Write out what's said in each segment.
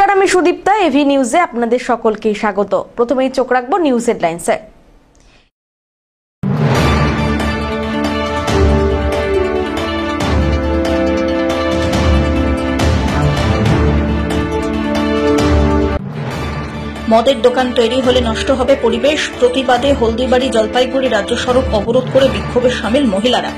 নমস্কার, আমি সুদীপ্তা। এভি নিউজে আপনাদের সকলকে স্বাগত। প্রথমেই চোখ রাখবো নিউজ হেডলাইন্সে। মদের দোকান তৈরি হলে নষ্ট হবে পরিবেশ, প্রতিবাদে হলদিবাড়ি জলপাইগুড়ি রাজ্য সড়ক অবরোধ করে বিক্ষোভে সামিল মহিলারা।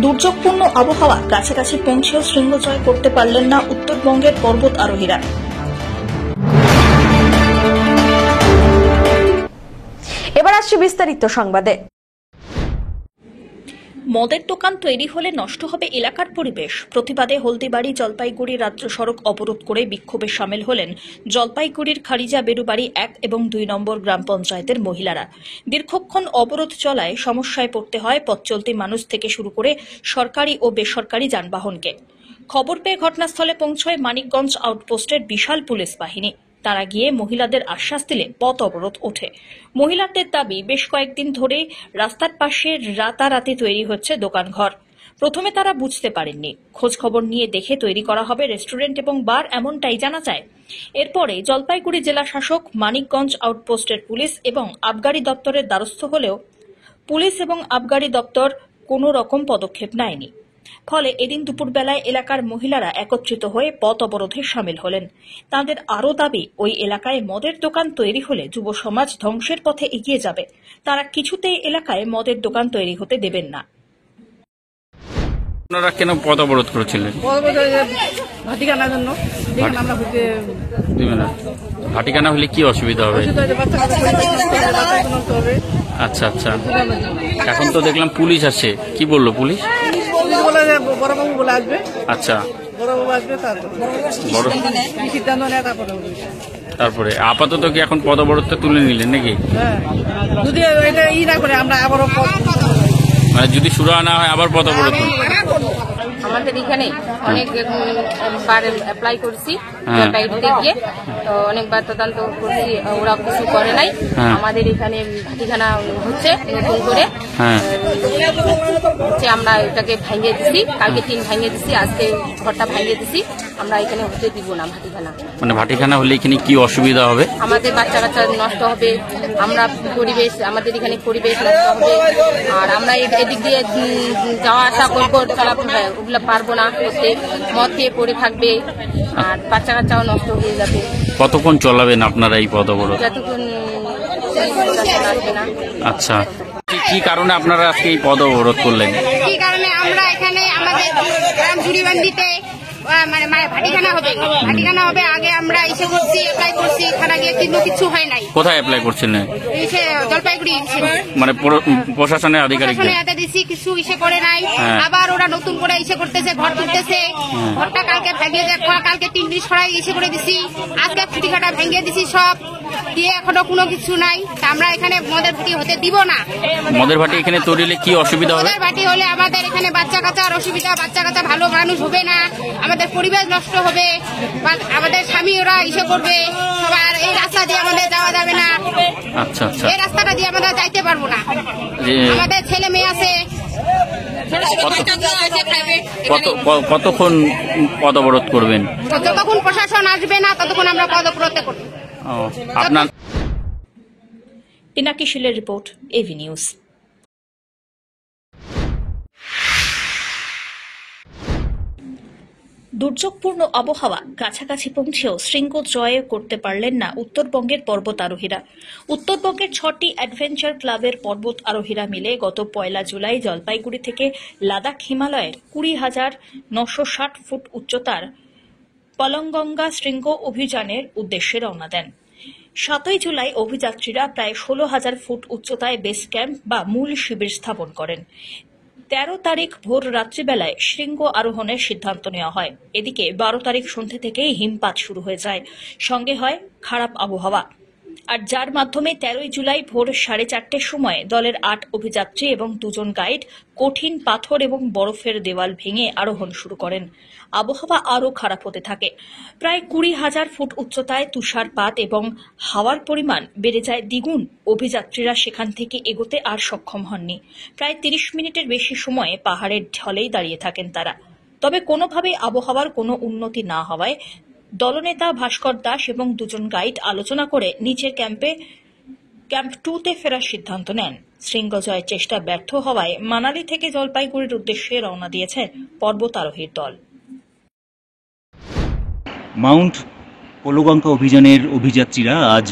দুর্যোগপূর্ণ আবহাওয়া, কাছাকাছি পৌঁছেও শৃঙ্গ জয় করতে পারলেন না উত্তরবঙ্গের পর্বত আরোহীরা। এবার আসছে বিস্তারিত সংবাদে। মদের দোকান তৈরি হলে নষ্ট হবে এলাকার পরিবেশ, প্রতিবাদে হলদিবাড়ি জলপাইগুড়ি রাজ্য সড়ক অবরোধ করে বিক্ষোভে সামিল হলেন জলপাইগুড়ির খারিজা বেরুবাড়ি 1 এবং 2 নম্বর গ্রাম পঞ্চায়েতের মহিলারা। দীর্ঘক্ষণ অবরোধ চলায় সমস্যায় পড়তে হয় পথ চলতি মানুষ থেকে শুরু করে সরকারি ও বেসরকারি যানবাহনকে। খবর পেয়ে ঘটনাস্থলে পৌঁছয় মানিকগঞ্জ আউটপোস্টের বিশাল পুলিশ বাহিনী। তারা গিয়ে মহিলাদের আশ্বাস দিলে পথ অবরোধ ওঠে। মহিলাদের দাবি, বেশ কয়েকদিন ধরে রাস্তার পাশে রাতারাতি তৈরি হচ্ছে দোকানঘর। প্রথমে তারা বুঝতে পারেননি, খোঁজ খবর নিয়ে দেখে তৈরি করা হবে রেস্টুরেন্ট এবং বার, এমনটাই জানা যায়। এরপরে জলপাইগুড়ি জেলা শাসক, মানিকগঞ্জ আউটপোস্টের পুলিশ এবং আবগারি দপ্তরের দ্বারস্থ হলেও পুলিশ এবং আবগারি দপ্তর কোনো রকম পদক্ষেপ নেয়নি। ফলে এদিন দুপুরবেলায় এলাকার মহিলারা একত্রিত হয়ে পথ অবরোধে সামিল হলেন। তাদের আরও দাবি, ওই এলাকায় মদের দোকান তৈরি হলে যুব সমাজ ধ্বংসের পথে এগিয়ে যাবে। তারা কিছুতেই এলাকায় মদের দোকান তৈরি হতে দেবেন না। আপনারা কেন পথ অবরোধ করেছিলেন? ভাটিকানার জন্য। ভাটিকানা হলে কি অসুবিধা হবে? আচ্ছা আচ্ছা, এখন তো দেখলাম পুলিশ আছে, কি বললো পুলিশ? বলে যে বড়বাবু বলে আসবে। আচ্ছা, বড়বাবু আসবে, সিদ্ধান্ত নেয় তারপরে আপাতত কি এখন পথ অবরোধটা তুলে নিলেন নাকি? হ্যাঁ, যদি এটা না করে আমরা আবারও মানে যদি শুরু না হয় আবার পথ অবরোধ আমাদের এখানে অনেকবার অ্যাপ্লাই করছি জলপাইগুড়িতে গিয়ে, তো অনেকবার তদন্ত করছি, ওরা কিছু করে নাই। আমাদের এখানে ভাটিখানা হচ্ছে নতুন করে, আমরা এটাকে ভাঙিয়ে দিছি, কালকে 3 ভাঙিয়ে দিছি, আজকে ঘরটা ভাঙিয়ে দিছি। আমরা এখানে হতে দিব না ভাটিখানা। মানে ভাটিখানা হলে এখানে কি অসুবিধা হবে? আমাদের বাচ্চা কাচ্চা নষ্ট হবে, আমরা পরিবেশ, আমাদের এখানে পরিবেশ নষ্ট হবে, আর আমরা এদিক দিয়ে যাওয়া আসা করবো, ওগুলো পারবো না করতে। মদ খেয়ে পড়ে থাকবে আর বাচ্চা কাচ্চাও নষ্ট হয়ে যাবে। কতক্ষণ চলাবেন আপনারা এই পথ অবরোধ? যতক্ষণ আসবে না। আচ্ছা, কি কারণে আপনারা আজকে এই পথ অবরোধ করলেন? কি কারণে আমরা এখানে আমাদের গ্রাম জুড়িবান্দিতে মানে ভাটিখানা হবে, ভাটিখানা হবে। আগে আমরা এসে করছি, অ্যাপ্লাই করছি, খানা গিয়ে কিন্তু কিছু হয় নাই। কোথায় অ্যাপ্লাই করছিলেন? জলপাইগুড়ি, মানে প্রশাসনের আধিকারিক দিছি, কিছু ইসে করে নাই। আবার ওরা নতুন করে ইসে করতেছে, ঘর তুলতেছে। ঘরটা কালকে ভেঙে কালকে 3 দিন সরাই ইসে করে দিছি, আজকে খুঁটিখাটা ভেঙে দিছি সব দিয়ে, এখনো কোনো কিছু নাই। আমরা এখানে মদের ভাটি হতে দিব না। মদের ভাটি এখানে তৈরি হলে কি অসুবিধা হবে? মদের ভাটি হলে আমাদের এখানে বাচ্চা কাচ্চার অসুবিধা, বাচ্চা কাচ্চা ভালো মানুষ হবে না, আমাদের পরিবেশ নষ্ট হবে, আমাদের স্বামী ওরা ইসে করবে সবার। এই রাস্তা দিয়ে আমাদের যাওয়া যাবে না। আচ্ছা আচ্ছা, এই রাস্তাটা দিয়ে আমরা যাইতে পারবো না। আমাদের ছেলে মেয়ে আছে। কতক্ষণ পথ অবরোধ করবেন? যতক্ষণ প্রশাসন আসবে না ততক্ষণ আমরা পথ অবরোধ করব। আপনার পিনাকি শিলের রিপোর্ট, এভি নিউজ। দুর্যোগপূর্ণ আবহাওয়া, কাছাকাছি পৌঁছেও শৃঙ্গ জয় করতে পারলেন না উত্তরবঙ্গের পর্বত আরোহীরা। উত্তরবঙ্গের 6টি অ্যাডভেঞ্চার ক্লাবের পর্বত আরোহীরা মিলে গত 1 জুলাই জলপাইগুড়ি থেকে লাদাখ হিমালয়ের 20,960 ফুট উচ্চতার পলংগঙ্গা শৃঙ্গ অভিযানের উদ্দেশ্যে রওনা দেন। 7 জুলাই অভিযাত্রীরা প্রায় 16,000 ফুট উচ্চতায় বেস ক্যাম্প বা মূল শিবির স্থাপন করেন। 13 তারিখ ভোর রাত্রিবেলায় শৃঙ্গ আরোহণের সিদ্ধান্ত নেওয়া হয়। এদিকে 12 তারিখ সন্ধ্যে থেকেই হিমপাত শুরু হয়ে যায়, সঙ্গে হয় খারাপ আবহাওয়া। আর যার মাধ্যমে 13 জুলাই ভোর 4:30 সময় দলের 8 অভিযাত্রী এবং 2 জন গাইড কঠিন পাথর এবং বরফের দেওয়াল ভেঙে আরোহণ শুরু করেন। আবহাওয়া আরও খারাপ হতে থাকে। প্রায় 20,000 ফুট উচ্চতায় তুষারপাত এবং হাওয়ার পরিমাণ বেড়ে যায় দ্বিগুণ। অভিযাত্রীরা সেখান থেকে এগোতে আর সক্ষম হননি। প্রায় 30 মিনিটের বেশি সময় পাহাড়ের ঢলেই দাঁড়িয়ে থাকেন তারা। তবে কোনোভাবেই আবহাওয়ার কোনো উন্নতি না হওয়ায় দলনেতা ভাস্কর দাস এবং 2 জন গাইড আলোচনা করে নিচের ক্যাম্প 2-তে ফেরার সিদ্ধান্ত নেন। শৃঙ্গ জয়ের চেষ্টা ব্যর্থ হওয়ায় মানালি থেকে জলপাইগুড়ির উদ্দেশ্যে রওনা দিয়েছে পর্বতারোহীর দল। মাউন্ট পোলোগঙ্কা অভিযানের অভিযাত্রীরা আজ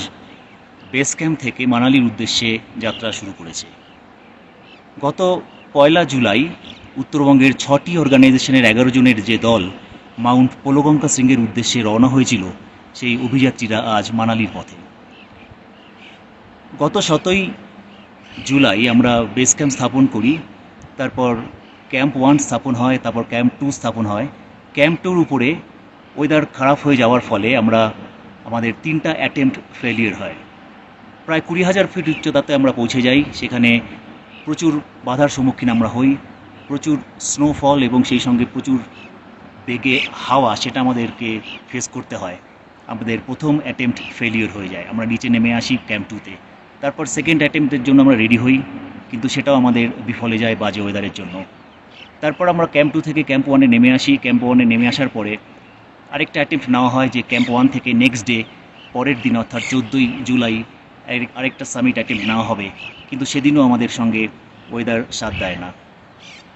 বেস ক্যাম্প থেকে মানালির উদ্দেশ্যে যাত্রা শুরু করেছে। গত 1 জুলাই উত্তরবঙ্গের 6টি অর্গানাইজেশনের 11 জনের যে দল মাউন্ট পোলোগঙ্কা শৃঙ্গের উদ্দেশ্যে রওনা হয়েছিল, সেই অভিযাত্রীরা আজ মানালির পথে। গত 7 জুলাই আমরা বেস ক্যাম্প স্থাপন করি, তারপর ক্যাম্প 1 স্থাপন হয়, তারপর ক্যাম্প 2 স্থাপন হয়। ক্যাম্প 2-র উপরে ওয়েদার খারাপ হয়ে যাওয়ার ফলে আমাদের 3টা অ্যাটেম্প্ট ফেলিয়ার হয়। প্রায় 20,000 ফিট উচ্চতাতে আমরা পৌঁছে যাই। সেখানে প্রচুর বাধার সম্মুখীন আমরা হই, প্রচুর স্নোফল এবং সেই সঙ্গে প্রচুর বেগে হাওয়া, সেটা আমাদেরকে ফেস করতে হয়। আমাদের প্রথম অ্যাটেম্প্ট ফেলিয়ার হয়ে যায়। আমরা নিচে নেমে আসি ক্যাম্প 2-তে। তারপর সেকেন্ড অ্যাটেম্প্টের জন্য আমরা রেডি হই, কিন্তু সেটাও আমাদের বিফলে যায় বাজে ওয়েদারের জন্য। তারপর আমরা ক্যাম্প 2 থেকে ক্যাম্প 1-এ নেমে আসি। ক্যাম্প 1-এ নেমে আসার পরে আরেকটা অ্যাটেম্প্ট নেওয়া হয় যে ক্যাম্প 1 থেকে নেক্সট ডে, পরের দিন অর্থাৎ 14 জুলাই আরেকটা সামিট অ্যাটেম্প্ট নেওয়া হবে, কিন্তু সেদিনও আমাদের সঙ্গে ওয়েদার সাথ দেয় না।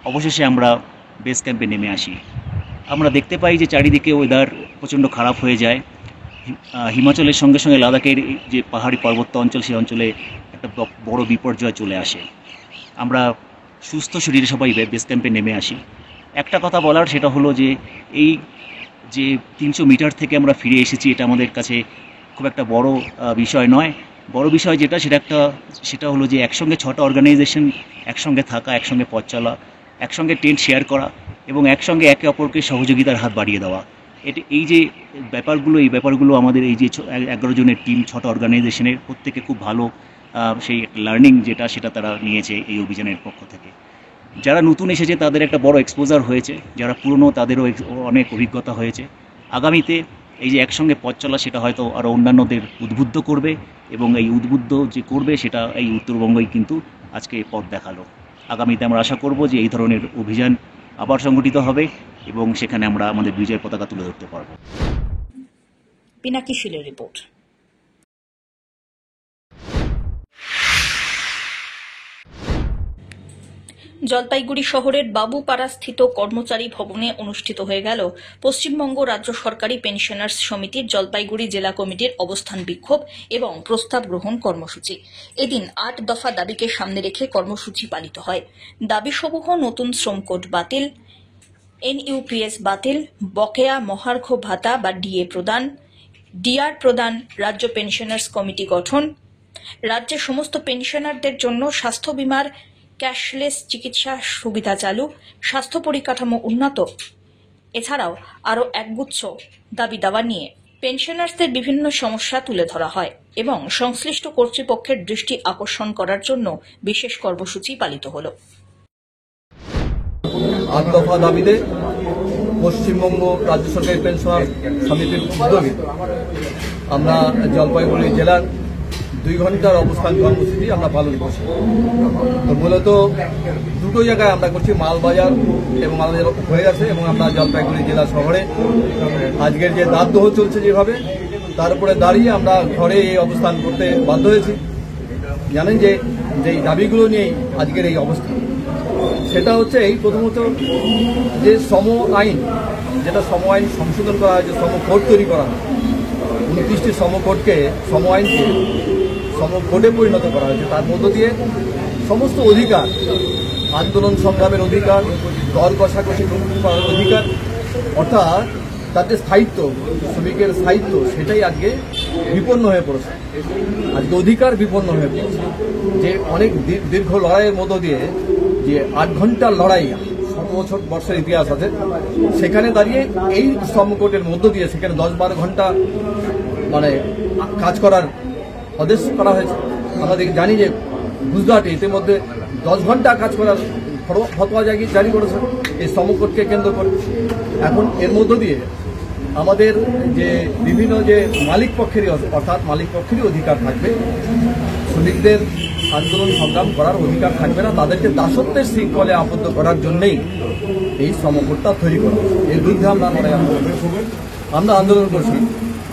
অবশেষে আমরা বেস ক্যাম্পে নেমে আসি। আমরা দেখতে পাই যে চারিদিকে ওয়েদার প্রচণ্ড খারাপ হয়ে যায়। হিমাচলের সঙ্গে সঙ্গে লাদাখের যে পাহাড়ি পার্বত্য অঞ্চল, সেই অঞ্চলে একটা বড় বিপর্যয় চলে আসে। আমরা সুস্থ শরীরে সবাই বেস ক্যাম্পে নেমে আসি। একটা কথা বলার, সেটা হলো যে এই যে 300 মিটার থেকে আমরা ফিরে এসেছি, এটা আমাদের কাছে খুব একটা বড় বিষয় নয়। বড় বিষয় সেটা হলো যে একসঙ্গে 6টা অর্গানাইজেশন একসঙ্গে থাকা, একসঙ্গে পথ চলা, একসঙ্গে টেন্ট শেয়ার করা এবং একসঙ্গে একে অপরকে সহযোগিতার হাত বাড়িয়ে দেওয়া। এই যে ব্যাপারগুলো আমাদের এই যে 11 জনের টিম, 6টা অর্গানাইজেশনের প্রত্যেকে খুব ভালো সেই লার্নিং সেটা তারা নিয়েছে এই অভিযানের পক্ষ থেকে। যারা নতুন এসেছে তাদের একটা বড় এক্সপোজার হয়েছে, যারা পুরনো তাদেরও অনেক অভিজ্ঞতা হয়েছে। আগামীতে এই যে একসঙ্গে পথ চলা, সেটা হয়তো আরও অন্যান্যদের উদ্বুদ্ধ করবে, এবং এই উদ্বুদ্ধ যে করবে সেটা এই উত্তরবঙ্গই কিন্তু আজকে পথ দেখালো। আগামীতে আমরা আশা করব যে এই ধরনের অভিযান আবার সংগঠিত হবে এবং সেখানে আমরা আমাদের বিজয় পতাকা তুলে ধরতে পারব। পিনাকি শীলের রিপোর্ট। জলপাইগুড়ি শহরের বাবুপাড়া স্থিত কর্মচারী ভবনে অনুষ্ঠিত হয়ে গেল পশ্চিমবঙ্গ রাজ্য সরকারি পেনশনার্স সমিতির জলপাইগুড়ি জেলা কমিটির অবস্থান বিক্ষোভ এবং প্রস্তাব গ্রহণ কর্মসূচি। এদিন 8 দফা দাবিকে সামনে রেখে কর্মসূচি পালিত হয়। দাবিসমূহ নতুন শ্রম কোড বাতিল, NUPS বাতিল, বকেয়া মহার্ঘ ভাতা বা ডিএ প্রদান, ডিআর প্রদান, রাজ্য পেনশনার্স কমিটি গঠন, রাজ্যের সমস্ত পেনশনারদের জন্য স্বাস্থ্য বীমার ক্যাশলেস চিকিৎসা সুবিধা চালু, স্বাস্থ্য পরিকাঠামো উন্নত, এছাড়াও আরও একগুচ্ছ দাবি দাওয়া নিয়ে পেনশনার্সদের বিভিন্ন সমস্যা তুলে ধরা হয় এবং সংশ্লিষ্ট কর্তৃপক্ষের দৃষ্টি আকর্ষণ করার জন্য বিশেষ কর্মসূচি পালিত হল। 8 দফা দাবিতে পশ্চিমবঙ্গ রাজ্য সরকারি পেনশনার সমিতির উদ্যোগে আমরা জলপাইগুড়ি জেলার 2 ঘন্টার অবস্থান কর্মসূচি আমরা পালন করছি। তো মূলত দুটো জায়গায় আমরা করছি, মালবাজার এবং মালবাজার হয়ে আছে, এবং আমরা জলপাইগুড়ি জেলা শহরে আজকের যে দাবদাহ চলছে যেভাবে, তার উপরে দাঁড়িয়ে আমরা ঘরে এই অবস্থান করতে বাধ্য হয়েছি। জানেন যে যেই দাবিগুলো নিয়েই আজকের এই অবস্থান, সেটা হচ্ছে এই প্রথমত যে শ্রম আইন, যেটা শ্রম আইন সংশোধন করা হয়েছে, শ্রম কোড তৈরি করা হয়, 29টি শ্রম কোডকে, শ্রম আইনকে শ্রম কোডে পরিণত করা হয়েছে। তার মধ্য দিয়ে সমস্ত অধিকার, আন্দোলন সংগ্রামের অধিকার, দর কষাকষি করার অধিকার, অর্থাৎ তার যে স্থায়িত্ব, শ্রমিকের স্থায়িত্ব, সেটাই আজকে বিপন্ন হয়ে পড়েছে। আজকে অধিকার বিপন্ন হয়ে পড়েছে। যে অনেক দীর্ঘ লড়াইয়ের মধ্য দিয়ে যে 8 ঘন্টার লড়াই, 100 বছরের ইতিহাস আছে, সেখানে দাঁড়িয়ে এই শ্রম কোডের মধ্য দিয়ে সেখানে 10-12 ঘন্টা মানে কাজ করার আদেশ করা হয়েছে। আমরা জানি যে গুজরাটে ইতিমধ্যে 10 ঘন্টা কাজ করার ফতোয়া জারি করেছে এই শ্রমকোডকে কেন্দ্র করে। এখন এর মধ্য দিয়ে আমাদের যে বিভিন্ন যে মালিক পক্ষেরই অর্থাৎ মালিক পক্ষেরই অধিকার থাকবে, শ্রমিকদের আন্দোলন সংগ্রাম করার অধিকার থাকবে না, তাদেরকে দাসত্বের শৃঙ্খলে আবদ্ধ করার জন্যই এই শ্রমকোডটা তৈরি করা। এর বিরুদ্ধে আমরা আন্দোলন করছি।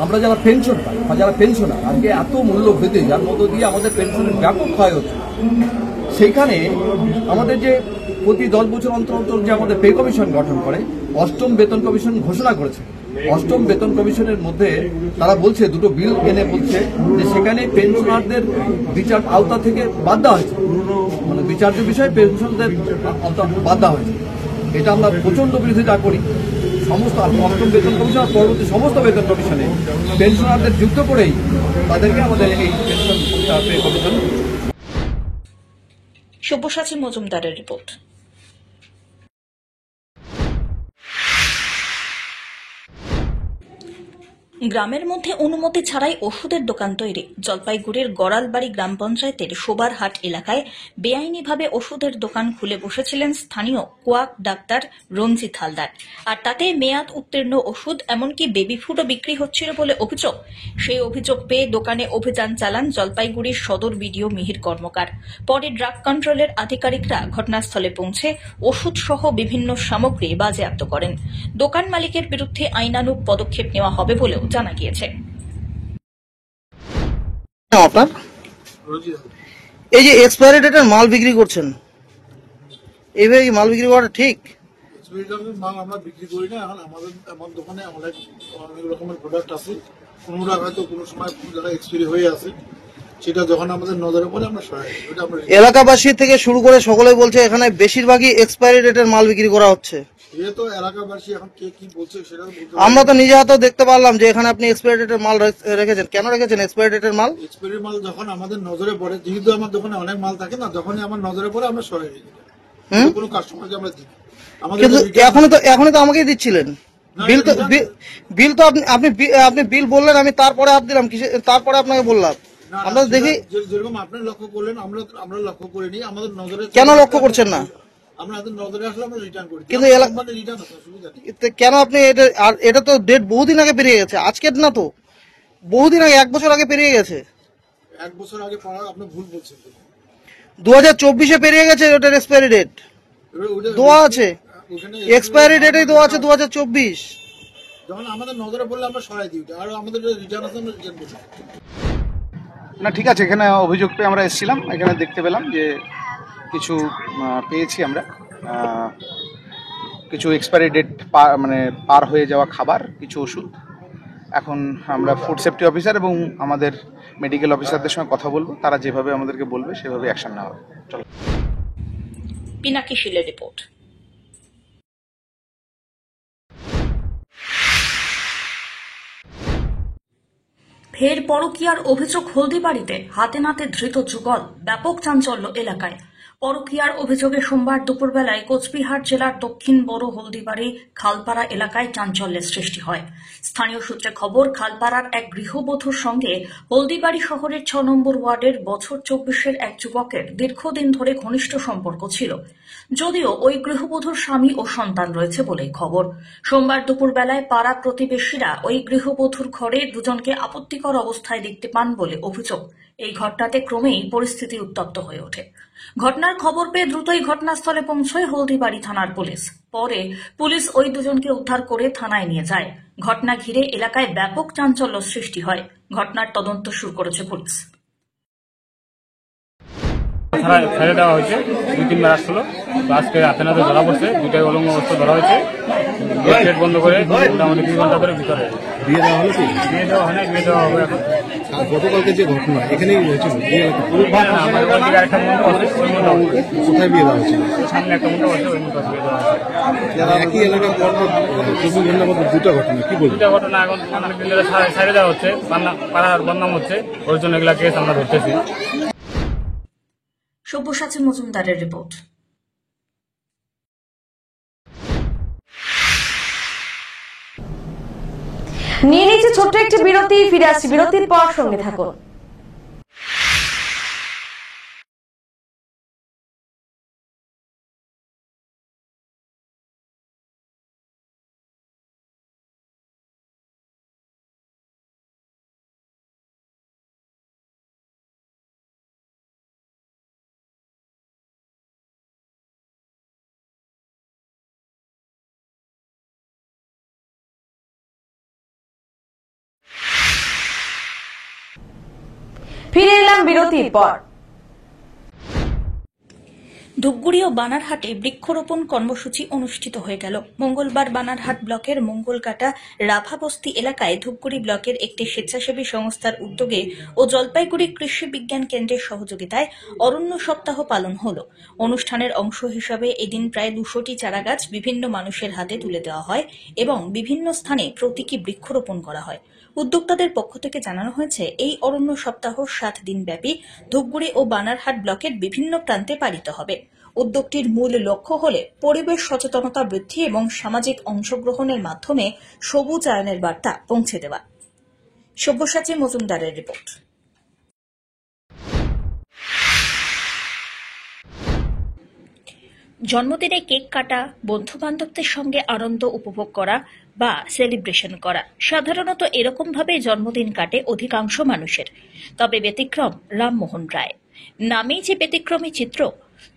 আমরা যারা পেনশন পাই বা যারা পেনশনার, আজকে এত মূল্য বৃদ্ধি যার মধ্য দিয়ে আমাদের পেনশনের ব্যাপক ক্ষয় হচ্ছে, সেইখানে আমাদের যে প্রতি 10 বছর অন্তর অন্তর যে আমাদের পে কমিশন গঠন করে, 8ম বেতন কমিশন ঘোষণা করেছে। 8ম বেতন কমিশনের মধ্যে তারা বলছে, দুটো বিল এনে বলছে যে সেখানে পেনশনারদের বিচার আওতা থেকে বাদ দেওয়া হয়েছে, মানে বিচার্য বিষয়ে পেনশনদের আওতা বাদ দেওয়া হয়েছে। এটা আমরা প্রচন্ড বিরোধিতা করি। সমস্ত 8ম বেতন কমিশন পরবর্তী সমস্ত বেতন কমিশনে পেনশনারদের যুক্ত করেই তাদেরকে আমাদের এই পেনশন পে কমিশন। সব্যসাচী মজুমদারের রিপোর্ট। গ্রামের মধ্যে অনুমতি ছাড়াই ওষুধের দোকান তৈরি। জলপাইগুড়ির গড়ালবাড়ি গ্রাম পঞ্চায়েতের শোভারহাট এলাকায় বেআইনিভাবে ওষুধের দোকান খুলে বসেছিলেন স্থানীয় কোয়াক ডাক্তার রঞ্জিত হালদার। আর তাতে মেয়াদ উত্তীর্ণ ওষুধ এমনকি বেবি ফুডও বিক্রি হচ্ছিল বলে অভিযোগ। সেই অভিযোগ পেয়ে দোকানে অভিযান চালান জলপাইগুড়ির সদর বিডিও মিহির কর্মকার। পরে ড্রাগ কন্ট্রোলের আধিকারিকরা ঘটনাস্থলে পৌঁছে ওষুধ সহ বিভিন্ন সামগ্রী বাজেয়াপ্ত করেন। দোকান মালিকের বিরুদ্ধে আইনানুগ পদক্ষেপ নেওয়া হবে বলেও জানা গিয়েছে। আপনার এই যে এক্সপায়ারি ডেটের মাল বিক্রি করছেন, এইভাবে কি মাল বিক্রি করা ঠিক? এক্সপায়ারি ডেটের মাল আমরা বিক্রি করি না। এখন আমার দোকানে অনেক রকমের প্রোডাক্ট আছে, কোনোটা হয়তো কোনো সময় কোনো জায়গায় এক্সপায়ারি হয়ে আছে, সেটা যখন আমাদের নজরে পড়ে আমরা সরাই। এলাকাবাসী থেকে শুরু করে সকলেই বলছে এখানে বেশিরভাগই এক্সপায়ারি ডেটের মাল বিক্রি করা হচ্ছে। তো এলাকাবাসী এখন কে কি বলছে সেটা আমরা তো নিজে হাতেও দেখতে পারলাম যে এখানে আপনি এক্সপায়ারি ডেটের মাল রেখেছেন। কেন রেখেছেন এক্সপায়ারি ডেটের মাল? এক্সপায়ারি মাল যখন আমাদের নজরে পড়ে, যেহেতু আমার দোকানে অনেক মাল থাকে না, যখনই আমার নজরে পড়ে আমরা সরাই দিই, কোনো কাস্টমারকে আমরা দিই। কিন্তু এখনই তো আমাকেই দিচ্ছিলেন বিল তো আপনি বিল বললেন, আমি তারপরে আপ দিলাম, তারপরে আপনাকে বললাম। আমরা দেখি যেরকম আপনি লক্ষ্য করলেন, আমরা লক্ষ্য করিনি। আমাদের নজরে কেন লক্ষ্য করছেন না? কিন্তু কেন আপনি এটা তো ডেট বহুদিন আগে পেরিয়ে গেছে, আজকের না তো, বহুদিন আগে, 1 বছর আগে পেরিয়ে গেছে। 1 বছর আগে আপনি ভুল বলছেন। 2024-এ পেরিয়ে গেছে ওটার এক্সপায়ারি ডেট দেওয়া আছে, এক্সপায়ারি ডেটেই দেওয়া আছে 2024। যখন আমাদের নজরে পড়লে আমরা সরাই দিই, আর আমাদের রিটার্ন আছে আমরা রিটার্ন করি না। ঠিক আছে, এখানে অভিযোগ পেয়ে আমরা এসেছিলাম, এখানে দেখতে পেলাম যে কিছু পেয়েছি আমরা, কিছু এক্সপায়ারি ডেট পার হয়ে যাওয়া খাবার, কিছু ওষুধ। এখন আমরা ফুড সেফটি অফিসার এবং আমাদের মেডিকেল অফিসারদের সঙ্গে কথা বলবো, তারা যেভাবে আমাদেরকে বলবে সেভাবে অ্যাকশন নেওয়া হবে। চলো। পিনাকি শিলের রিপোর্ট। ফের পরকীয়ার অভিযোগ হলদিবাড়িতে, হাতে নাতে ধৃত যুগল, ব্যাপক চাঞ্চল্য এলাকায়। পরকীয়ার অভিযোগে সোমবার দুপুরবেলায় কোচবিহার জেলার দক্ষিণ বড় হলদিবাড়ি খালপাড়া এলাকায় চাঞ্চল্যের সৃষ্টি হয়। স্থানীয় সূত্রে খবর, খালপাড়ার এক গৃহবধূর সঙ্গে হলদিবাড়ি শহরের 6 নম্বর ওয়ার্ডের বছর 24-এর এক যুবকের দীর্ঘদিন ধরে ঘনিষ্ঠ সম্পর্ক ছিল, যদিও ওই গৃহবধূর স্বামী ও সন্তান রয়েছে বলেই খবর। সোমবার দুপুরবেলায় পাড়া প্রতিবেশীরা ওই গৃহবধূর ঘরে দুজনকে আপত্তিকর অবস্থায় দেখতে পান বলে অভিযোগ। এই ঘটনাতে ক্রমেই পরিস্থিতি উত্তপ্ত হয়ে ওঠে। ঘটনার খবর পেয়ে দ্রুতই ঘটনাস্থলে পৌঁছয় হলদিবাড়ি থানার পুলিশ। পরে পুলিশ ওই দুজনকে উদ্ধার করে থানায় নিয়ে যায়। ঘটনা ঘিরে এলাকায় ব্যাপক চাঞ্চল্য সৃষ্টি হয়। ঘটনার তদন্ত শুরু করেছে পুলিশ। ছেড়ে দেওয়া হয়েছে, 2-3 বার আসলো, আজকে রাতে নাতে ধরা পড়ছে, 2টাই অলঙ্গ অবস্থা ধরা হয়েছে। গেট বন্ধ করে মোটামুটি 2 ঘন্টা ধরে ভিতরে বিয়ে দেওয়া হলো। বিয়ে দেওয়া হয় না, বিয়ে দেওয়া হবে এখন। আর গতকালকে যে ঘটনা এখানেই হয়েছিল, আমার ওখান থেকে আরেকটা মন্ডপ আছে, ওই মন্ডপ কোথায় বিয়ে দেওয়া হয়েছিল? সামনে একটা মন্ডপ আছে, ওই মন্ডপ বিয়ে দেওয়া আছে। একই এলাকার পর 24 ঘন্টার মধ্যে 2টা ঘটনা, কি বলবো? 2টা ঘটনা এখন অনেকদিন ধরে ছাড়ে দেওয়া হচ্ছে, পাড়ার বদনাম হচ্ছে, ওর জন্য এগুলা কেস আমরা ধরতেছি। সব্যসাচী মজুমদারের রিপোর্ট। নিয়ে নিচ্ছে ছোট্ট একটি বিরতি, ফিরে আসছি বিরতির পর, সঙ্গে থাকুন। ফিরে এলাম বিরতির পর। ধূপগুড়ি ও বানারহাটে বৃক্ষরোপণ কর্মসূচি অনুষ্ঠিত হয়ে গেল। মঙ্গলবার বানারহাট ব্লকের মঙ্গলকাটা রাভাবস্তি এলাকায় ধূপগুড়ি ব্লকের একটি স্বেচ্ছাসেবী সংস্থার উদ্যোগে ও জলপাইগুড়ি কৃষি বিজ্ঞান কেন্দ্রের সহযোগিতায় অরণ্য সপ্তাহ পালন হল। অনুষ্ঠানের অংশ হিসাবে এদিন প্রায় 200টি চারাগাছ বিভিন্ন মানুষের হাতে তুলে দেওয়া হয় এবং বিভিন্ন স্থানে প্রতীকী বৃক্ষরোপণ করা হয়। উদ্যোক্তাদের পক্ষ থেকে জানানো হয়েছে, এই অরণ্য সপ্তাহ 7 দিন ব্যাপী ধূপগুড়ি ও বানারহাট ব্লকের বিভিন্ন প্রান্তে পালিত হবে। উদ্যোগটির মূল লক্ষ্য হল পরিবেশ সচেতনতা বৃদ্ধি এবং সামাজিক অংশগ্রহণের মাধ্যমে সবুজায়নের বার্তা পৌঁছে দেওয়া। সব্যসাচী মজুমদারের রিপোর্ট। জন্মদিনে কেক কাটা, বন্ধু বান্ধবদের সঙ্গে আনন্দ উপভোগ করা বা সেলিব্রেশন করা, সাধারণত এরকম ভাবে জন্মদিন কাটে অধিকাংশ মানুষের। তবে ব্যতিক্রম রামমোহন রায়। নামেই যে ব্যতিক্রমী চিত্র।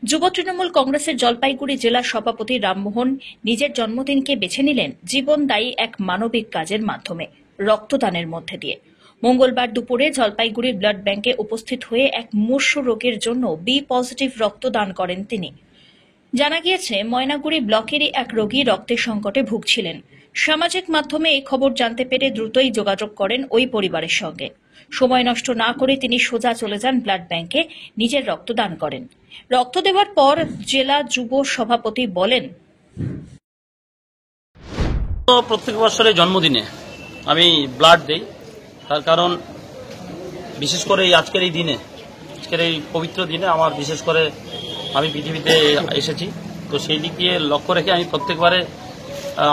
যুব তৃণমূল কংগ্রেসের জলপাইগুড়ি জেলা সভাপতি রামমোহন নিজের জন্মদিনকে বেছে নিলেন জীবনদায়ী এক মানবিক কাজের মাধ্যমে, রক্তদানের মধ্যে দিয়ে। মঙ্গলবার দুপুরে জলপাইগুড়ির ব্লাড ব্যাংকে উপস্থিত হয়ে এক মুমূর্ষু রোগীর জন্য বি পজিটিভ রক্তদান করেন তিনি। জানা গিয়েছে, ময়নাগুড়ি ব্লকেরই এক রোগী রক্তের সংকটে ভুগছিলেন। সামাজিক মাধ্যমে এই খবর জানতে পেরে দ্রুতই যোগাযোগ করেন ওই পরিবারের সঙ্গে। সময় নষ্ট না করে তিনি সোজা চলে যান ব্লাড ব্যাংকে, নিজের রক্তদান করেন। রক্ত দেওয়ার পর জেলা যুব সভাপতি বলেন, প্রত্যেক বছরের জন্মদিনে আমি ব্লাড দেই, তার কারণ বিশেষ করে আজকের এই দিনে, আজকের এই পবিত্র দিনে আমার বিশেষ করে আমি পৃথিবীতে এসেছি, তো সেই দিক দিয়ে লক্ষ্য রেখে আমি প্রত্যেকবারে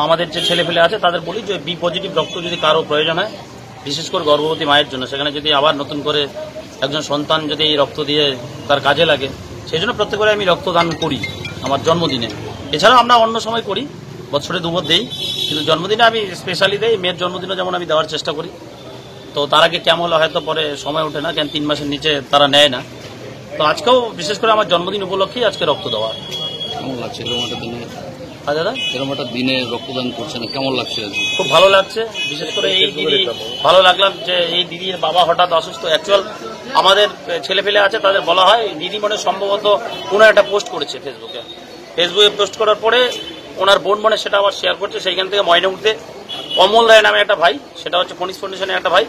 আমাদের যে ছেলেপেলে আছে তাদের বলি যে বি পজিটিভ রক্ত যদি কারো প্রয়োজন হয়, বিশেষ করে গর্ভবতী মায়ের জন্য, সেখানে যদি আবার নতুন করে একজন সন্তান যদি এই রক্ত দিয়ে তার কাজে লাগে, সেই জন্য প্রত্যেকবারে আমি রক্তদান করি আমার জন্মদিনে। এছাড়াও আমরা অন্য সময় করি, বছরে 2 বার দেই, কিন্তু জন্মদিনে আমি স্পেশালি দেই। মেয়ের জন্মদিনে যেমন আমি দেওয়ার চেষ্টা করি, তো তার আগে কেমন হয়তো পরে সময় ওঠে না, কেন 3 মাসের নিচে তারা নেয় না। তো আজকেও বিশেষ করে আমার জন্মদিন উপলক্ষেই আজকে রক্ত দেওয়া। কেমন লাগছে এরকম একটা দিনে? হ্যাঁ দাদা, এরকম একটা দিনে রক্তদান করছেন, কেমন লাগছে? খুব ভালো লাগছে। বিশেষ করে এই দিদি ভালো লাগলাম যে এই দিদির বাবা হঠাৎ অসুস্থ। অ্যাকচুয়াল আমাদের ছেলেপেলে আছে, তাদের বলা হয় দিদি মনে সম্ভবত কোনো একটা পোস্ট করেছে ফেসবুকে পোস্ট করার পরে ওনার বোন মনে সেটা আবার শেয়ার করছে। সেইখান থেকে ময়নাগুড়িতে অমল রায় নামে একটা ভাই, সেটা হচ্ছে ফোনিক্স ফাউন্ডেশনের একটা ভাই,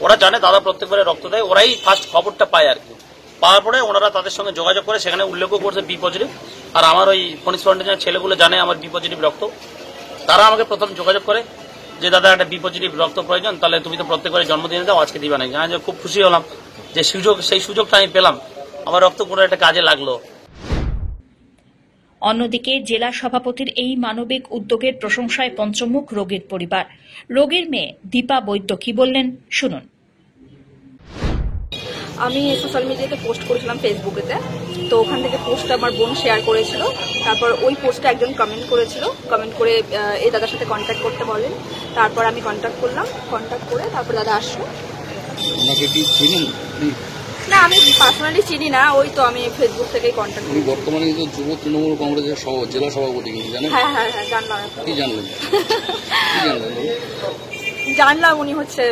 ওরা জানে দাদা প্রত্যেকবারে রক্ত দেয়, ওরাই ফার্স্ট খবরটা পায় আর কি। পাওয়ার পরে ওনারা তাদের সঙ্গে যোগাযোগ করে সেখানে উল্লেখও করছে বি পজিটিভ। আর আমার ওই ফোনিক্স ফাউন্ডেশনের ছেলেগুলো জানে আমার বি পজিটিভ রক্ত, তারা আমাকে প্রথম যোগাযোগ করে যে দাদা একটা বি পজিটিভ রক্ত প্রয়োজন, তাহলে তুমি তো প্রত্যেকবারে জন্মদিনে দাও, আজকে দিবা নাই। আমি খুব খুশি হলাম যে সেই সুযোগটা আমি পেলাম, আমার রক্ত কোনো একটা কাজে লাগলো। অন্যদিকে জেলা সভাপতির এই মানবিক উদ্যোগের প্রশংসায় পঞ্চমুখ রোগীর পরিবার। রোগীর মেয়ে দীপা বৈদ্য কি বললেন শুনুন। আমি সোশ্যাল মিডিয়াতে পোস্ট করেছিলাম ফেসবুকেতে, তো ওখান থেকে পোস্টটা আমার বোন শেয়ার করেছিল। তারপর ওই পোস্টে একজন কমেন্ট করেছিল, কমেন্ট করে এই দাদার সাথে কন্ট্যাক্ট করতে বলেন। তারপর আমি কন্ট্যাক্ট করলাম, কন্ট্যাক্ট করে তারপর দাদা আসলো। না, আমি পার্সোনালি চিনি না, ওই তো আমি ফেসবুক থেকেই কন্ট্যাক্ট করি। বর্তমানে কিন্তু যুব তৃণমূল কংগ্রেসের জেলা সভাপতি, কিন্তু জানেন? হ্যাঁ হ্যাঁ হ্যাঁ, জানলাম। কি জানলেন? জানলাম উনি হচ্ছে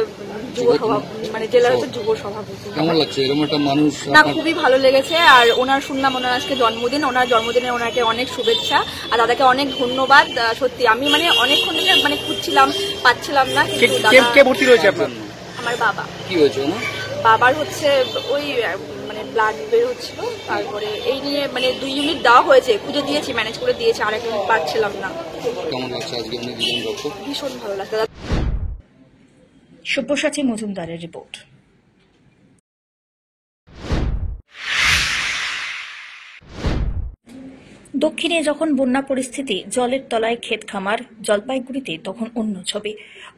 যুব সভাপতি, মানে জেলার হচ্ছে যুব সভাপতি। কেমন লাগছে এরকম একটা মানুষ? না, খুবই ভালো লেগেছে। আর ওনার শুনলাম ওনার আজকে জন্মদিন, ওনার জন্মদিনে ওনাকে অনেক শুভেচ্ছা আর দাদাকে অনেক ধন্যবাদ। সত্যি আমি মানে অনেকক্ষণ ধরে মানে খুঁজছিলাম, পাচ্ছিলাম না। কে ভর্তি রয়েছে আপনার? আমার বাবা। কি হয়েছে না? বাবার হচ্ছে ওই মানে ব্লাড বের হচ্ছিল, তারপরে এই নিয়ে মানে 2 ইউনিট দেওয়া হয়েছে, খুঁজে দিয়েছি, ম্যানেজ করে দিয়েছি, আর এখন পাচ্ছিলাম না। কেমন লাগছে আজকে উনি দিলেন রক্ত? ভীষণ ভালো লাগছে। সব্যসাচী মজুমদারের রিপোর্ট। দক্ষিণে যখন বন্যা পরিস্থিতি, জলের তলায় ক্ষেত খামার, জলপাইগুড়িতে তখন অন্য ছবি।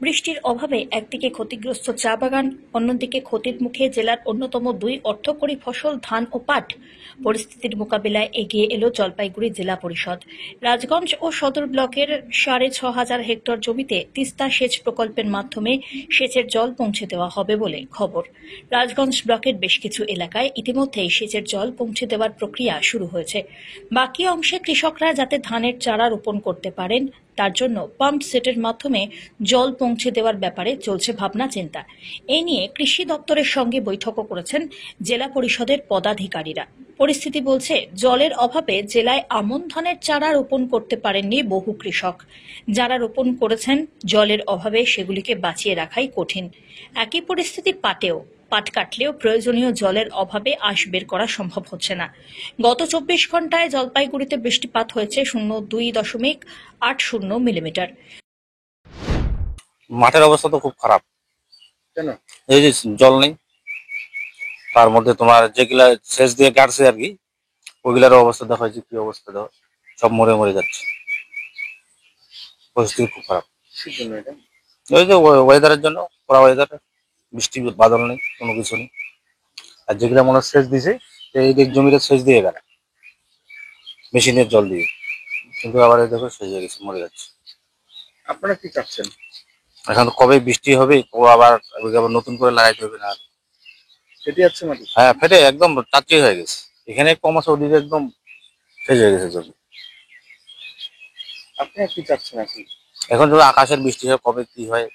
বৃষ্টির অভাবে একদিকে ক্ষতিগ্রস্ত চা বাগান, অন্যদিকে ক্ষতির মুখে জেলার অন্যতম 2 অর্থকরী ফসল ধান ও পাট। পরিস্থিতির মোকাবিলায় এগিয়ে এলো জলপাইগুড়ি জেলা পরিষদ। রাজগঞ্জ ও সদর ব্লকের 6,500 হেক্টর জমিতে তিস্তা সেচ প্রকল্পের মাধ্যমে সেচের জল পৌঁছে দেওয়া হবে বলে খবর। রাজগঞ্জ ব্লকের বেশ কিছু এলাকায় ইতিমধ্যেই সেচের জল পৌঁছে দেওয়ার প্রক্রিয়া শুরু হয়েছে। বাকি অংশে কৃষকরা যাতে ধানের চারা রোপণ করতে পারেন তার জন্য পাম্প সেটের মাধ্যমে জল পৌঁছে দেওয়ার ব্যাপারে চলছে ভাবনা চিন্তা। এই নিয়ে কৃষি দপ্তরের সঙ্গে বৈঠকও করেছেন জেলা পরিষদের পদাধিকারীরা। পরিস্থিতি বলছে, জলের অভাবে জেলায় আমন ধানের চারা রোপণ করতে পারেননি বহু কৃষক। যারা রোপণ করেছেন, জলের অভাবে সেগুলিকে বাঁচিয়ে রাখাই কঠিন। একই পরিস্থিতি পাটেও। পাট কাটলেও প্রয়োজনীয় জলের অভাবে আঁশ বের করা সম্ভব হচ্ছে না। গত 24 ঘন্টায় জলপাইগুড়িতে বৃষ্টিপাত হয়েছে 0.280 মিলিমিটার। মাঠের অবস্থা তো খুব খারাপ। কেন? এই যে জল নেই, তার মধ্যে তোমার যেগুলা সেচ দিয়ে কাটছে আর কি, ওইগুলার অবস্থা দেখা যাচ্ছে কি অবস্থা, দেখো সব মরে মরে যাচ্ছে। পরিস্থিতি খুব খারাপ। ওই যে ওয়েদারের জন্য, পুরা ওয়েদার, বৃষ্টি বাদল নেই, কোনো কিছু নেই। আর যেগুলা মনে সেচ দিছে এই দিক জমিতে সেচ দিয়ে গেল মেশিনের জল দিয়ে, কিন্তু আবার এই দেখো শেষ হয়ে গেছে, মরে যাচ্ছে। আপনারা কি চাচ্ছেন? এখন কবে বৃষ্টি হবে, কবে আবার নতুন করে লাগাইতে হবে না। ফেটে যাচ্ছে মাটি? হ্যাঁ, ফেটে একদম চাচি হয়ে গেছে। এখানে কম আছে, ওদিকে একদম শেষ হয়ে গেছে জমি। আপনারা কি চাচ্ছেন এখন? এখন যদি আকাশের বৃষ্টি হয়, কবে কি হয়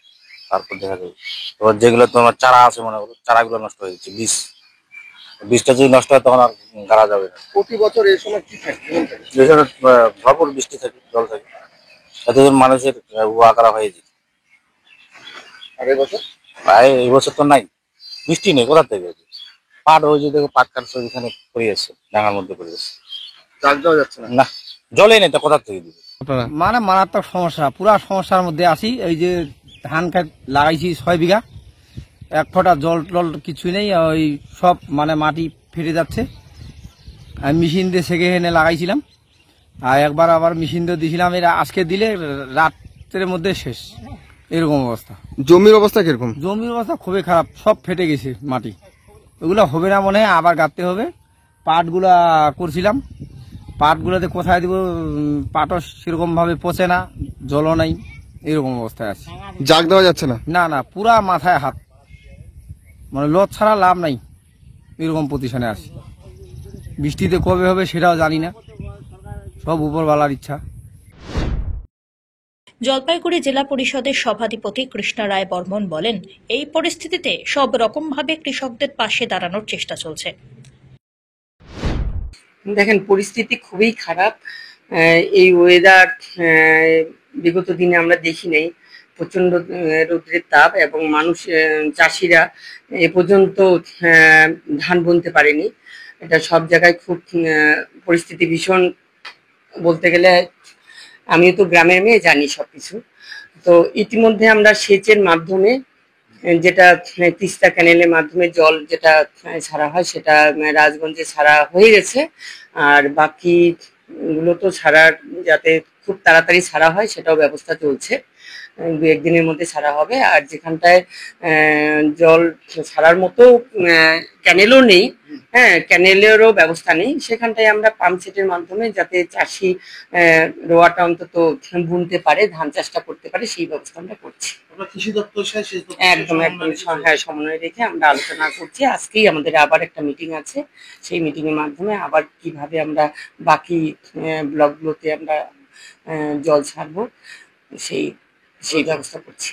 তারপর দেখা যাবে। তোমার যেগুলো তোমার চারা আছে, মনে করো চারাগুলো নষ্ট হয়ে যাচ্ছে, বীজটা যদি নষ্ট হয় তখন আর গাড়া যাবে না। প্রতি বছর এই সময় কি থাকে? ভরপুর বৃষ্টি থাকে, জল থাকে, এতজন মানুষের আকারা হয়ে যায়। আর এই বছর? এই বছর তো নাই, বৃষ্টি নেই, কোথা থেকে? পাট হয়েছে, দেখো পাট কাটছে ওইখানে পড়ে যাচ্ছে, ডাঙার মধ্যে পড়ে যাচ্ছে, চাষ দেওয়া যাচ্ছে না। না, জলেই নেই, তা কোথা থেকে দিবে? মানে মারাত্মক সমস্যা, পুরা সমস্যার মধ্যে আছি। এই যে ধান খেত লাগাইছি 6 বিঘা, এক ফোঁটা জল টল কিছুই নেই, ওই সব মানে মাটি ফেটে যাচ্ছে। আমি মেশিন দিয়ে সেকে এনে লাগাইছিলাম, আর একবার আবার মেশিন দিয়ে দিয়েছিলাম, এরা আজকে দিলে রাতের মধ্যে শেষ, এরকম অবস্থা। জমির অবস্থা কিরকম? জমির অবস্থা খুবই খারাপ, সব ফেটে গেছে মাটি। ওগুলো হবে না মনে হয়, আবার গাঁততে হবে। পাটগুলা করছিলাম, পাটগুলোতে কোথায় দিব, পাটও সেরকম ভাবে পচে না, জলও নাই, এরকম অবস্থায় আছে। জাগ দেওয়া যাচ্ছে না? না না, পুরা মাথায় হাত, মানে লত ছাড়া লাভ নাই, এরকম পজিশনে আছে। বৃষ্টিতে কবে হবে সেটাও জানি না, সব উপরওয়ালার ইচ্ছা। জলপাইগুড়ি জেলা পরিষদের সভাধিপতি কৃষ্ণা রায় বর্মন বলেন, এই পরিস্থিতিতে সব রকমভাবে কৃষকদের পাশে দাঁড়ানোর চেষ্টা চলছে। দেখেন, পরিস্থিতি খুবই খারাপ। এই ওয়েদার বিগত দিনে আমরা দেখি নাই। প্রচন্ড রৌদ্রের তাপ, এবং মানুষ চাষিরা এ পর্যন্ত ধান বুনতে পারেনি। এটা সব জায়গায় খুব পরিস্থিতি ভীষণ, বলতে গেলে আমিও তো গ্রামের মেয়ে, জানি সবকিছু। তো ইতিমধ্যে আমরা সেচের মাধ্যমে, যেটা তিস্তা ক্যানেলের মাধ্যমে জল যেটা ছাড়া হয়, সেটা রাজগঞ্জে ছাড়া হয়ে গেছে। আর বাকি গুলো তো ছাড়ার, যাতে খুব তাড়াতাড়ি ছাড়া হয় সেটাও ব্যবস্থা চলছে, 2-1 দিনের মধ্যে ছাড়া হবে। আর যেখানটায় জল ছাড়ার মতো ক্যানেলও নেই, হ্যাঁ, ক্যানেলেরও ব্যবস্থা নেই, সেখানটায় আমরা পাম্প সেটের মাধ্যমে যাতে চাষি রোয়াটা অন্তত বুনতে পারে, ধান চাষটা করতে পারে, সেই ব্যবস্থা আমরা করছি। কৃষি দপ্তর একদম হ্যাঁ, সমন্বয় রেখে আমরা আলোচনা করছি। আজকেই আমাদের আবার একটা মিটিং আছে, সেই মিটিং এর মাধ্যমে আবার কিভাবে আমরা বাকি ব্লকগুলোতে আমরা জল ছাড়বো সেই ব্যবস্থা করছি।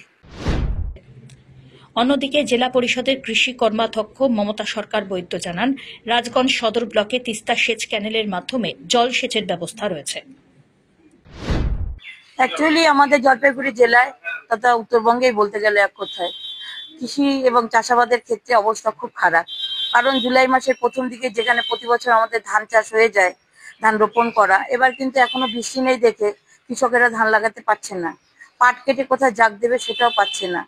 অন্যদিকে জেলা পরিষদের কৃষি কর্মাধ্যক্ষ মমতা সরকার বৈদ্য জানান, রাজগঞ্জ সদর ব্লকে তিস্তা সেচ ক্যানেলের মাধ্যমে জল সেচের ব্যবস্থা রয়েছে। অ্যাকচুয়ালি আমাদের জলপাইগুড়ি জেলায় তথা উত্তরবঙ্গেই বলতে গেলে এক কথায় কৃষি এবং চাষাবাদের ক্ষেত্রে অবস্থা খুব খারাপ। কারণ জুলাই মাসের প্রথম দিকে যেখানে প্রতি বছর আমাদের ধান চাষ হয়ে যায়, ধান রোপণ করা, এবার কিন্তু এখনো বৃষ্টি নেই দেখে কৃষকেরা ধান লাগাতে পারছে না। পাট কেটে কোথায় জাগ দেবে সেটাও পাচ্ছে না।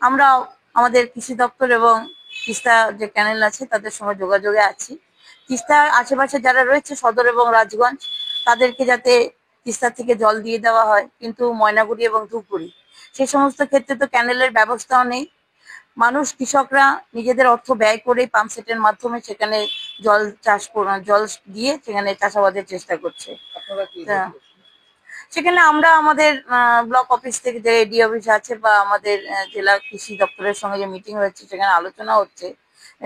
আমরা আমাদের কৃষি দপ্তর এবং তিস্তা যে ক্যানেল আছে তাদের সঙ্গে যোগাযোগে আছি। তিস্তার আশেপাশে যারা রয়েছে সদর এবং রাজগঞ্জ, তাদেরকে যাতে তিস্তা থেকে জল দিয়ে দেওয়া হয়, কিন্তু ময়নাগুড়ি এবং ধূপগুড়ি সেই সমস্ত ক্ষেত্রে তো ক্যানেলের ব্যবস্থাও নেই। মানুষ, কৃষকরা নিজেদের অর্থ ব্যয় করে পাম্প সেটের মাধ্যমে সেখানে জল দিয়ে সেখানে চাষাবাদের চেষ্টা করছে। সেখানে আমরা আমাদের ব্লক অফিস থেকে যে এডি অফিস আছে বা আমাদের জেলা কৃষি দপ্তরের সঙ্গে যে মিটিং হচ্ছে, সেখানে আলোচনা হচ্ছে।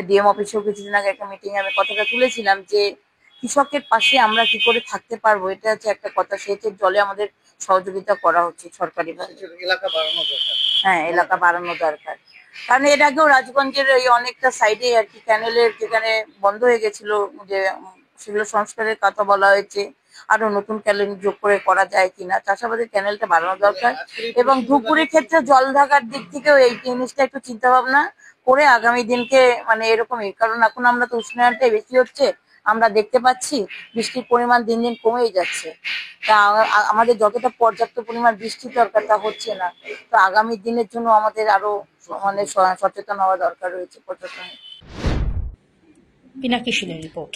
ডিএম অফিসেও কিছুদিন আগে একটা মিটিং আমি কথাটা তুলেছিলাম যে কৃষকের পাশে আমরা কি করে থাকতে পারবো, এটা হচ্ছে একটা কথা। সেচের জলে আমাদের সহযোগিতা করা হচ্ছে সরকারি ভাবে। এলাকা বাড়ানো দরকার। হ্যাঁ, এলাকা বাড়ানো দরকার। কারণ এর আগেও রাজগঞ্জের এই অনেকটা সাইডে আর কি ক্যানেলের যেখানে বন্ধ হয়ে গেছিল, যে সেগুলো সংস্কারের কথা বলা হয়েছে, আরো নতুন ক্যানেল যোগ করে করা যায় কিনা। চাষাবাদের ক্যানেলটা বাড়ানো দরকার এবং ধূপগুড়ির ক্ষেত্রে জল ঢাকার দিক থেকেও এই জিনিসটা একটু চিন্তা ভাবনা করে আগামী দিনকে মানে এরকমই, কারণ এখন আমরা তো উষ্ণায়নটাই বেশি হচ্ছে, আমরা দেখতে পাচ্ছি বৃষ্টির পরিমাণ দিন দিন কমেই যাচ্ছে। তা আমাদের যতটা পর্যাপ্ত পরিমাণ বৃষ্টি দরকার তা হচ্ছে না। তো আগামী দিনের জন্য আমাদের আরো মানে সচেতন হওয়া দরকার রয়েছে প্রশাসনের। পিনাকি শীলের রিপোর্ট।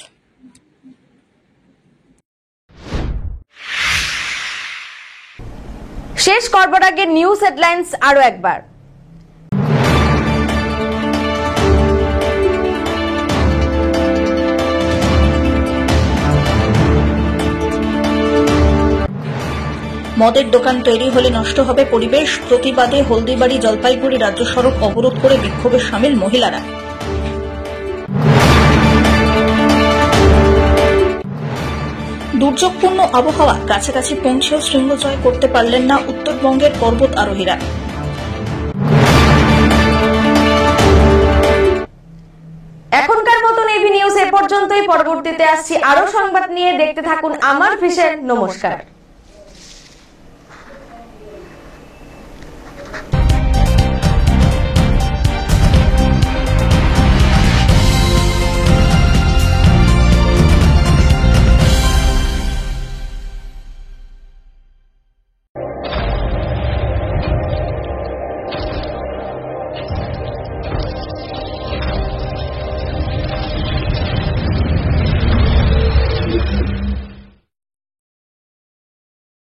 শেষ করবার আগে নিউজ হেডলাইন্স আরো একবার। মদের দোকান তৈরি হলে নষ্ট হবে পরিবেশ, প্রতিবাদে হলদিবাড়ি জলপাইগুড়ি রাজ্য সড়ক অবরোধ করে বিক্ষোভে সামিল মহিলারা। দুর্যোগপূর্ণ আবহাওয়া, কাছাকাছি পৌঁছেও শৃঙ্গ জয় করতে পারলেন না উত্তরবঙ্গের পর্বত আরোহীরা। এখনকার মতন এভি নিউজ এ পর্যন্তই। পরবর্তীতে আসছি আরো সংবাদ নিয়ে। দেখতে থাকুন আমার ভিশন। নমস্কার।